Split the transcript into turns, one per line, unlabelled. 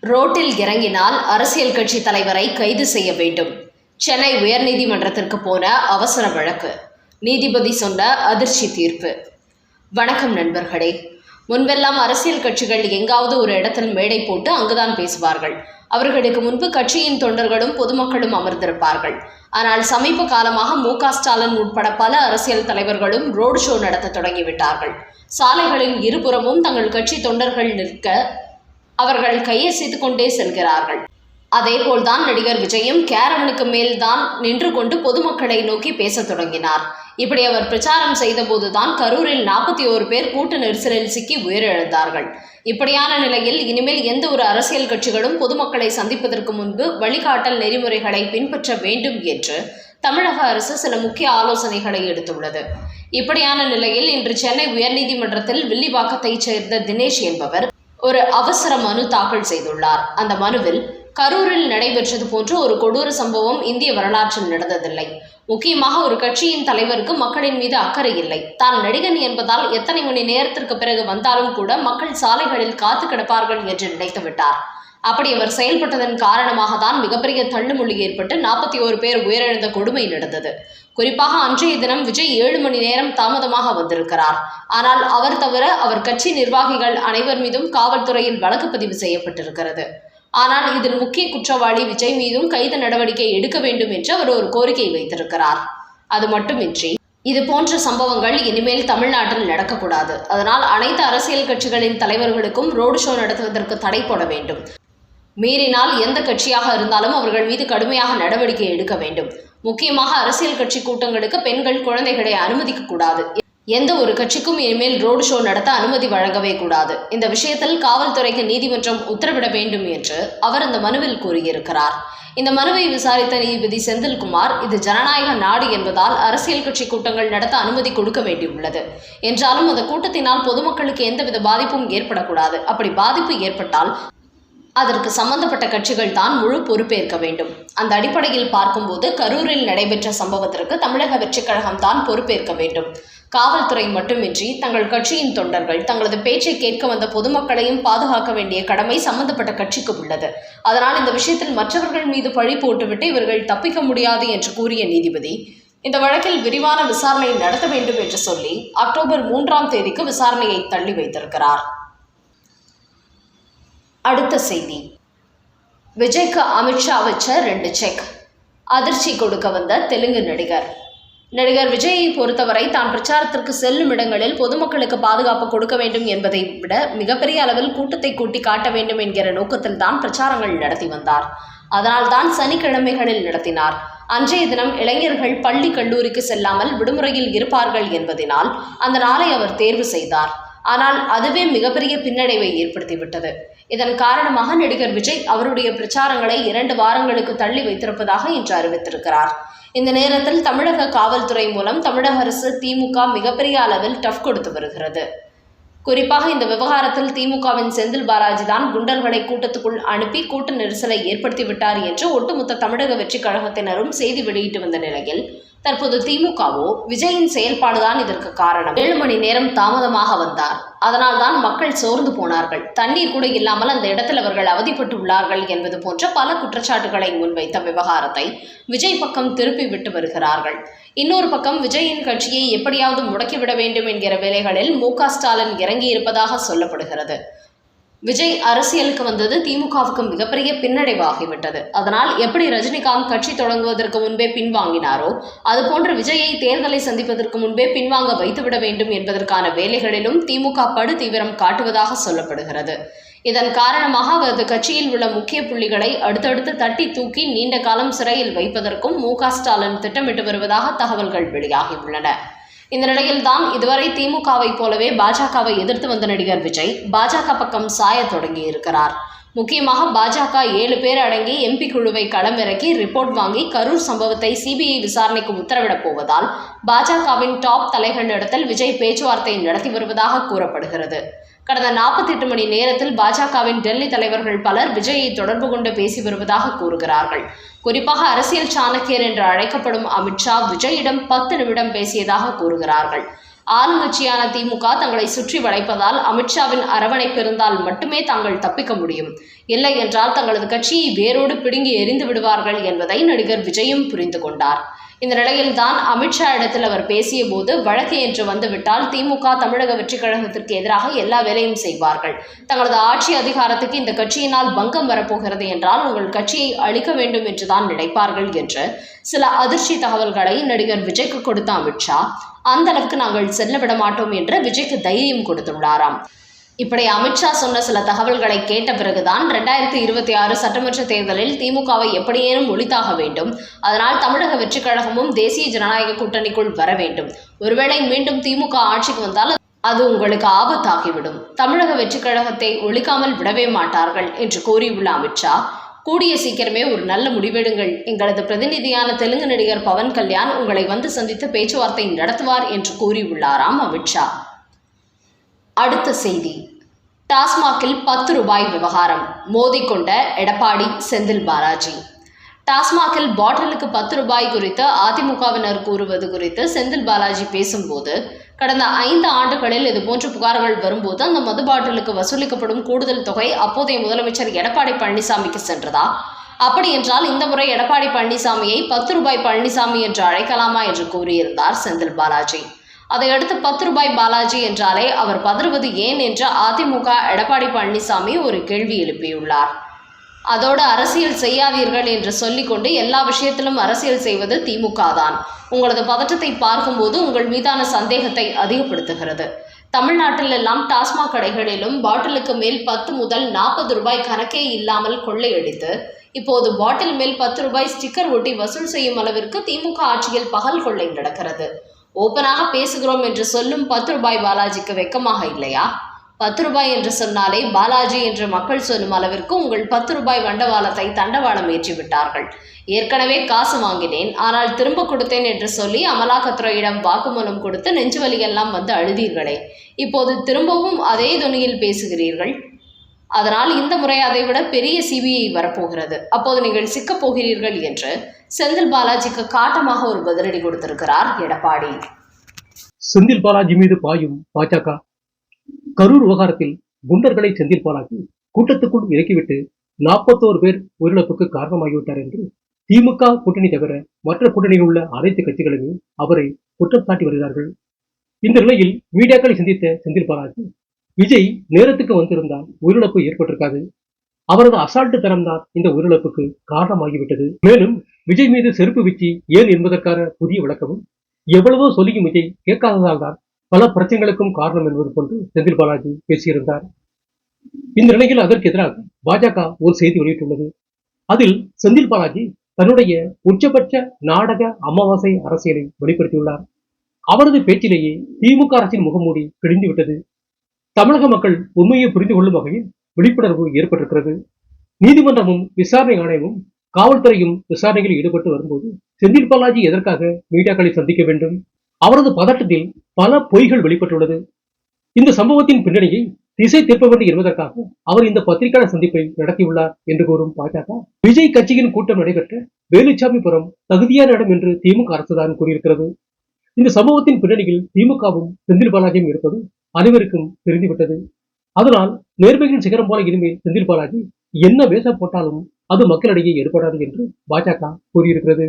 ரோட்டில் இறங்கினால் அரசியல் கட்சி தலைவரை கைது செய்ய வேண்டும். சென்னை உயர்நீதிமன்றத்திற்கு போன அவசர வழக்கு. நீதிபதி சொன்ன அதிர்ச்சி தீர்ப்பு. வணக்கம் நண்பர்களே. முன்பெல்லாம் அரசியல் கட்சிகள் எங்காவது ஒரு இடத்தில் மேடை போட்டு அங்குதான் பேசுவார்கள். அவர்களுக்கு முன்பு கட்சியின் தொண்டர்களும் பொதுமக்களும் அமர்ந்திருப்பார்கள். ஆனால் சமீப காலமாக மு.க. ஸ்டாலின் உட்பட பல அரசியல் தலைவர்களும் ரோடு ஷோ நடத்த தொடங்கிவிட்டார்கள். சாலைகளின் இருபுறமும் தங்கள் கட்சி தொண்டர்கள் நிற்க அவர்கள் கையசைத்துக் கொண்டே செல்கிறார்கள். அதேபோல்தான் நடிகர் விஜயும் கேரவனுக்கு மேல்தான் நின்று கொண்டு பொதுமக்களை நோக்கி பேச தொடங்கினார். இப்படி அவர் பிரச்சாரம் செய்தபோதுதான் கரூரில் 41 பேர் கூட்ட நெரிசலில் சிக்கி உயிரிழந்தார்கள். இப்படியான நிலையில் இனிமேல் எந்த ஒரு அரசியல் கட்சிகளும் பொதுமக்களை சந்திப்பதற்கு முன்பு வழிகாட்டல் நெறிமுறைகளை பின்பற்ற வேண்டும் என்று தமிழக அரசு சில முக்கிய ஆலோசனைகளை எடுத்துள்ளது. இப்படியான நிலையில் இன்று சென்னை உயர்நீதிமன்றத்தில் வில்லிவாக்கத்தைச் சேர்ந்த தினேஷ் என்பவர் ஒரு அவசர மனு தாக்கல் செய்துள்ளார். அந்த மனுவில் கரூரில் நடைபெற்றது போன்ற ஒரு கொடூர சம்பவம் இந்திய வரலாற்றில் நடந்ததில்லை. முக்கியமாக ஒரு கட்சியின் தலைவருக்கு மக்களின் மீது அக்கறை இல்லை. தான் நடிகன் என்பதால் எத்தனை மணி நேரத்திற்கு பிறகு வந்தாலும் கூட மக்கள் சாலைகளில் காத்து கிடப்பார்கள் என்று நினைத்து விட்டார். அப்படி அவர் செயல்பட்டதன் காரணமாக தான் மிகப்பெரிய தள்ளுமுள்ளி ஏற்பட்டு 41 பேர் உயிரிழந்த கொடுமை நடந்தது. குறிப்பாக அன்றைய தினம் விஜய் 7 மணி நேரம் தாமதமாக வந்திருக்கிறார். ஆனால் அவர் தவிர அவர் கட்சி நிர்வாகிகள் அனைவர் மீதும் காவல்துறையில் வழக்கு பதிவு செய்யப்பட்டிருக்கிறது. ஆனால் இதில் முக்கிய குற்றவாளி விஜய் மீதும் கைது நடவடிக்கை எடுக்க வேண்டும் என்று அவர் ஒரு கோரிக்கை வைத்திருக்கிறார். அது மட்டுமின்றி இது போன்ற சம்பவங்கள் இனிமேல் தமிழ்நாட்டில் நடக்கக்கூடாது. அதனால் அனைத்து அரசியல் கட்சிகளின் தலைவர்களுக்கும் ரோடு ஷோ நடத்துவதற்கு தடை போட வேண்டும். மீறினால் எந்த கட்சியாக இருந்தாலும் அவர்கள் மீது கடுமையாக நடவடிக்கை எடுக்க வேண்டும். முக்கியமாக அரசியல் கட்சி கூட்டங்களுக்கு பெண்கள், குழந்தைகளை அனுமதிக்க கூடாது. எந்த ஒரு கட்சிக்கும் இனிமேல் ரோடு ஷோ நடத்த அனுமதி வழங்கவே கூடாது. இந்த விஷயத்தில் காவல்துறைக்கு நீதிமன்றம் உத்தரவிட வேண்டும் என்று அவர் அந்த மனுவில் கூறியிருக்கிறார். இந்த மனுவை விசாரித்த நீதிபதி செந்தில்குமார், இது ஜனநாயக நாடு என்பதால் அரசியல் கட்சி கூட்டங்கள் நடத்த அனுமதி கொடுக்க வேண்டியுள்ளது. என்றாலும் அந்த கூட்டத்தினால் பொதுமக்களுக்கு எந்தவித பாதிப்பும் ஏற்படக்கூடாது. அப்படி பாதிப்பு ஏற்பட்டால் அதற்கு சம்பந்தப்பட்ட கட்சிகள் தான் முழு பொறுப்பேற்க வேண்டும். அந்த அடிப்படையில் பார்க்கும்போது கரூரில் நடைபெற்ற சம்பவத்திற்கு தமிழக வெற்றிக் கழகம் தான் பொறுப்பேற்க வேண்டும். காவல்துறை மட்டுமின்றி தங்கள் கட்சியின் தொண்டர்கள் தங்களது பேச்சை கேட்க வந்த பொதுமக்களையும் பாதுகாக்க வேண்டிய கடமை சம்பந்தப்பட்ட கட்சிக்கு உள்ளது. அதனால் இந்த விஷயத்தில் மற்றவர்கள் மீது பழி போட்டுவிட்டு இவர்கள் தப்பிக்க முடியாது என்று கூறிய நீதிபதி, இந்த வழக்கில் விரிவான விசாரணை நடத்த வேண்டும் என்று சொல்லி அக்டோபர் 3ஆம் தேதிக்கு விசாரணையை தள்ளி வைத்திருக்கிறார். அடுத்த செய்தி. விஜய்க்கு அமித்ஷா வச்ச 2 செக். அதிர்ச்சி கொடுக்க வந்த தெலுங்கு நடிகர் விஜயை பொறுத்தவரை தான் பிரச்சாரத்திற்கு செல்லும் இடங்களில் பொதுமக்களுக்கு பாதுகாப்பு கொடுக்க வேண்டும் என்பதை விட மிகப்பெரிய அளவில் கூட்டத்தை கூட்டி காட்ட வேண்டும் என்கிற நோக்கத்தில் தான் பிரச்சாரங்கள் நடத்தி வந்தார். அதனால் தான் சனிக்கிழமைகளில் நடத்தினார். அன்றைய தினம் இளைஞர்கள் பள்ளி, கல்லூரிக்கு செல்லாமல் விடுமுறையில் இருப்பார்கள் என்பதனால் அந்த நாளை அவர் தேர்வு செய்தார். ஆனால் அதுவே மிகப்பெரிய பின்னடைவை ஏற்படுத்திவிட்டது. இதன் காரணமாக நடிகர் விஜய் அவருடைய பிரச்சாரங்களை 2 வாரங்களுக்கு தள்ளி வைத்திருப்பதாக இன்று அறிவித்திருக்கிறார். இந்த நேரத்தில் தமிழக காவல்துறை மூலம் தமிழக அரசு திமுக மிகப்பெரிய அளவில் டஃப் கொடுத்து வருகிறது. குறிப்பாக இந்த விவகாரத்தில் திமுகவின் செந்தில் பாலாஜி தான் குண்டர்களை கூட்டத்துக்குள் அனுப்பி கூட்ட நெரிசலை ஏற்படுத்திவிட்டார் என்று ஒட்டுமொத்த தமிழக வெற்றிக் கழகத்தினரும் செய்தி வெளியிட்டு வந்த நிலையில் தற்போது திமுகவோ விஜயின் செயல்பாடுதான் இதற்கு காரணம். 7 மணி நேரம் தாமதமாக வந்தார். அதனால் தான் மக்கள் சோர்ந்து போனார்கள். தண்ணீர் கூட இல்லாமல் அந்த இடத்தில் அவர்கள் அவதிப்பட்டு உள்ளார்கள் என்பது போன்ற பல குற்றச்சாட்டுகளை முன்வைத்த விவகாரத்தை விஜய் பக்கம் திருப்பி விட்டு வருகிறார்கள். இன்னொரு பக்கம் விஜயின் கட்சியை எப்படியாவது முடக்கிவிட வேண்டும் என்கிற வேலைகளில் மு.க. ஸ்டாலின் இறங்கி இருப்பதாக சொல்லப்படுகிறது. விஜய் அரசியலுக்கு வந்தது திமுகவுக்கு மிகப்பெரிய பின்னடைவாகிவிட்டது. அதனால் எப்படி ரஜினிகாந்த் கட்சி தொடங்குவதற்கு முன்பே பின்வாங்கினாரோ அதுபோன்று விஜயை தேர்தலை சந்திப்பதற்கு முன்பே பின்வாங்க வைத்துவிட வேண்டும் என்பதற்கான வேலைகளிலும் திமுக படு தீவிரம் காட்டுவதாக சொல்லப்படுகிறது. இதன் காரணமாக அவரது கட்சியில் உள்ள முக்கிய புள்ளிகளை அடுத்தடுத்து தட்டி தூக்கி நீண்ட காலம் சிறையில் வைப்பதற்கும் மு.க. ஸ்டாலின் திட்டமிட்டு வருவதாக தகவல்கள் வெளியாகியுள்ளன. இந்த நிலையில் தான் இதுவரை திமுகவை போலவே பாஜகவை எதிர்த்து வந்த நடிகர் விஜய் பாஜக பக்கம் சாய தொடங்கி இருக்கிறார். முக்கியமாக பாஜக 7 பேர் அடங்கி எம்பி குழுவை களமிறக்கி ரிப்போர்ட் வாங்கி கரூர் சம்பவத்தை சிபிஐ விசாரணைக்கு உத்தரவிடப் போவதால் பாஜகவின் டாப் தலைகளிடத்தில் விஜய் பேச்சுவார்த்தை நடத்தி வருவதாக கூறப்படுகிறது. கடந்த 48 மணி நேரத்தில் பாஜகவின் டெல்லி தலைவர்கள் பலர் விஜயை தொடர்பு கொண்டு பேசி வருவதாக கூறுகிறார்கள். குறிப்பாக அரசியல் சாணக்கியர் என்று அழைக்கப்படும் அமித்ஷா விஜயிடம் 10 நிமிடம் பேசியதாக கூறுகிறார்கள். ஆளுங்கட்சியான திமுக தங்களை சுற்றி வளைப்பதால் அமித்ஷாவின் அரவணைப்பு இருந்தால் மட்டுமே தாங்கள் தப்பிக்க முடியும், இல்லை என்றால் தங்களது கட்சியை வேரோடு பிடுங்கி எறிந்து விடுவார்கள் என்பதை நடிகர் விஜயும் புரிந்து கொண்டார். இந்த நிலையில்தான் அமித்ஷா இடத்தில் அவர் பேசிய போது, வழக்கு என்று வந்துவிட்டால் திமுக தமிழக வெற்றிக் கழகத்திற்கு எதிராக எல்லா வேலையும் செய்வார்கள். தங்களது ஆட்சி அதிகாரத்துக்கு இந்த கட்சியினால் பங்கம் வரப்போகிறது என்றால் உங்கள் கட்சியை அழிக்க வேண்டும் என்றுதான் நினைப்பார்கள் என்று சில அதிர்ச்சி தகவல்களை நடிகர் விஜய்க்கு கொடுத்த அமித்ஷா, அந்த அளவுக்கு நாங்கள் செல்ல விட மாட்டோம் என்று விஜய்க்கு தைரியம் கொடுத்துள்ளாராம். இப்படி அமித்ஷா சொன்ன சில தகவல்களை கேட்ட பிறகுதான் 2026 சட்டமன்ற தேர்தலில் திமுகவை எப்படியேனும் ஒழித்தாக வேண்டும், அதனால் தமிழக வெற்றிக் கழகமும் தேசிய ஜனநாயக கூட்டணிக்குள் வர வேண்டும், ஒருவேளை மீண்டும் திமுக ஆட்சிக்கு வந்தால் அது உங்களுக்கு ஆபத்தாகிவிடும், தமிழக வெற்றிக் கழகத்தை ஒழிக்காமல் விடவே மாட்டார்கள் என்று கூறியுள்ள அமித்ஷா, கூடிய சீக்கிரமே ஒரு நல்ல முடிவெடுங்கள், எங்களது பிரதிநிதியான தெலுங்கு நடிகர் பவன் கல்யாண் உங்களை வந்து சந்தித்து பேச்சுவார்த்தை நடத்துவார் என்று கூறியுள்ளாராம் அமித்ஷா. அடுத்த செய்தி, டாஸ்மாகில் 10 ரூபாய் விவகாரம், மோதிக்கொண்ட எடப்பாடி செந்தில் பாலாஜி. டாஸ்மாகில் பாட்டிலுக்கு 10 ரூபாய் குறித்து அதிமுகவினர் கூறுவது குறித்து செந்தில் பாலாஜி பேசும்போது, கடந்த 5 ஆண்டுகளில் இதுபோன்ற புகார்கள் வரும்போது அந்த மது பாட்டிலுக்கு வசூலிக்கப்படும் கூடுதல் தொகை அப்போதைய முதலமைச்சர் எடப்பாடி பழனிசாமிக்கு சென்றதா? அப்படி என்றால் இந்த முறை எடப்பாடி பழனிசாமியை 10 ரூபாய் பழனிசாமி என்று அழைக்கலாமா என்று கூறியிருந்தார் செந்தில் பாலாஜி. அதையடுத்து 10 ரூபாய் பாலாஜி என்றாலே அவர் பதறுவது ஏன் என்று அதிமுக எடப்பாடி பழனிசாமி ஒரு கேள்வி எழுப்பியுள்ளார். அதோடு அரசியல் செய்யாதீர்கள் என்று சொல்லிக்கொண்டு எல்லா விஷயத்திலும் அரசியல் செய்வது திமுக தான். உங்களது பதற்றத்தை பார்க்கும்போது உங்கள் மீதான சந்தேகத்தை அதிகப்படுத்துகிறது. தமிழ்நாட்டில் எல்லாம் டாஸ்மாக் கடைகளிலும் பாட்டிலுக்கு மேல் 10 முதல் 40 ரூபாய் கணக்கே இல்லாமல் கொள்ளையடித்து, இப்போது பாட்டில் மேல் 10 ரூபாய் ஸ்டிக்கர் ஒட்டி வசூல் செய்யும் அளவிற்கு திமுக ஆட்சியில் பகல் கொள்ளை நடக்கிறது. ஓப்பனாக பேசுகிறோம் என்று சொல்லும் 10 ரூபாய் பாலாஜிக்கு வெக்கமாக இல்லையா? 10 ரூபாய் என்று சொன்னாலே பாலாஜி என்று மக்கள் சொல்லும் அளவிற்கு உங்கள் 10 ரூபாய் வண்டவாளத்தை தண்டவாளம் ஏற்றிவிட்டார்கள். ஏற்கனவே காசு வாங்கினேன், ஆனால் திரும்ப கொடுத்தேன் என்று சொல்லி அமலாக்கத்துறையிடம் வாக்குமூலம் கொடுத்து நெஞ்சுவலியெல்லாம் வந்து அழுதீர்களே, இப்போது திரும்பவும் அதே துணியில் பேசுகிறீர்கள். அதனால் இந்த முறை அதைவிட பெரிய சிபிஐ வரப்போகிறது, அப்போது நீங்கள் சிக்கப் போகிறீர்கள் என்று செந்தில் பாலாஜிக்கு காட்டமாக ஒரு பதிலடி கொடுத்திருக்கிறார் எடப்பாடி.
செந்தில் பாலாஜி மீது பாயும் பாஜக. கரூர் விவகாரத்தில் குண்டர்களை செந்தில் பாலாஜி கூட்டத்துக்குள் இறக்கிவிட்டு 41 பேர் உயிரிழப்புக்கு காரணமாகிவிட்டார் என்று திமுக கூட்டணி தவிர மற்ற கூட்டணியில் உள்ள அனைத்து கட்சிகளுமே அவரை குற்றம் சாட்டி வருகிறார்கள். இந்த நிலையில் மீடியாக்களை சந்தித்த செந்தில் பாலாஜி, விஜய் நேரத்துக்கு வந்திருந்தால் உயிரிழப்பு ஏற்பட்டிருக்காது, அவரது அசால்ட்டு தரம்தான் இந்த உயிரிழப்புக்கு காரணமாகிவிட்டது, மேலும் விஜய் மீது செருப்பு வீச்சு ஏன் என்பதற்கான புதிய விளக்கமும் எவ்வளவோ சொல்லியும் விஜய் கேட்காததால் தான் பல பிரச்சனைகளுக்கும் காரணம் என்பது போன்று செந்தில் பாலாஜி பேசியிருந்தார். இந்த நிலையில் அதற்கு எதிராக பாஜக ஒரு செய்தி வெளியிட்டுள்ளது. அதில் செந்தில் பாலாஜி தன்னுடைய உச்சபட்ச நாடக அமாவாசை அரசியலை வெளிப்படுத்தியுள்ளார். அவரது பேச்சிலேயே திமுக அரசின் முகமூடி கிழிந்துவிட்டது. தமிழக மக்கள் உண்மையை புரிந்து கொள்ளும் வகையில் விழிப்புணர்வு ஏற்பட்டிருக்கிறது. நீதிமன்றமும் விசாரணை ஆணையமும் காவல்துறையும் விசாரணையில் ஈடுபட்டு வரும்போது செந்தில் பாலாஜி எதற்காக மீடியாக்களை சந்திக்க வேண்டும்? அவரது பதட்டத்தில் பல பொய்கள் வெளிப்பட்டுள்ளது. இந்த சம்பவத்தின் பின்னணியை திசை திருப்ப வேண்டும் என்பதற்காக அவர் இந்த பத்திரிகையாளர் சந்திப்பை நடத்தியுள்ளார் என்று கூறும் பாஜக, விஜய் கட்சியின் கூட்டம் நடைபெற்ற வேலுச்சாமிபுரம் தகுதியான இடம் என்று திமுக அரசுதான் கூறியிருக்கிறது. இந்த சம்பவத்தின் பின்னணியில் திமுகவும் செந்தில் பாலாஜியும் இருப்பது அனைவருக்கும் தெரிந்துவிட்டது. அதனால் நேர்மையின் சிகரம் போல இனிமேல் செந்தில் பாலாஜி என்ன வேஷம் போட்டாலும் அது மக்களிடையே ஏற்படாது என்று பாஜக கூறியிருக்கிறது.